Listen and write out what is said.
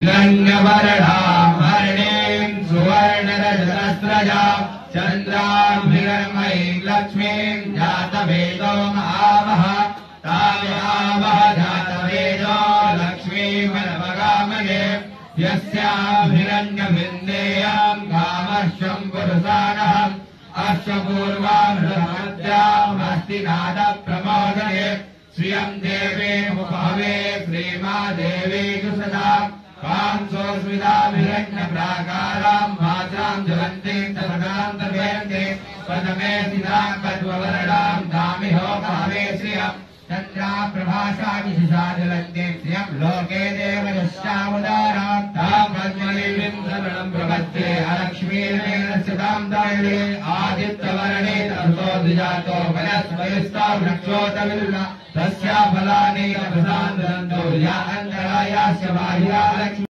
गङ्गवर्णाम् हरिणीम् सुवर्णरजतस्रजाम् चन्द्राभिरमयीम् लक्ष्मीम् जातवेदो महावः तावयावः जातवेदो लक्ष्मीमनवगामने यस्याभिरण्यभिन्देयम् कामश्वम् पुरुषाणः अश्वपूर्वामृतमद्यामस्ति नादप्रमोदने श्रियम् देवे मुपहवे श्रीमादेवी सदा कांसोस्मिताभिरण्यप्राकाराम् वाचाम् ज्वलन्ति तदनान्तर्वेन्ते पदमे सिताम् कद्ववर्णाम् दामिहोपहवे श्रियम् चन्द्रा प्रभासादिशिषा ज्वलन्ति श्रियम् लोके देवयश्चामुदाराम् ताम् पद्मलीम् शरणम् प्रपद्ये अलक्ष्मीर्मेण स्थिताम् दायिने आदित्यवर्णे ततो द्विजातो वनस्पतिस्ता वृक्षोतविल्ल तस्या फलानि प्रसादन्तो या अन्तरायास्य बाह्या लक्ष्मी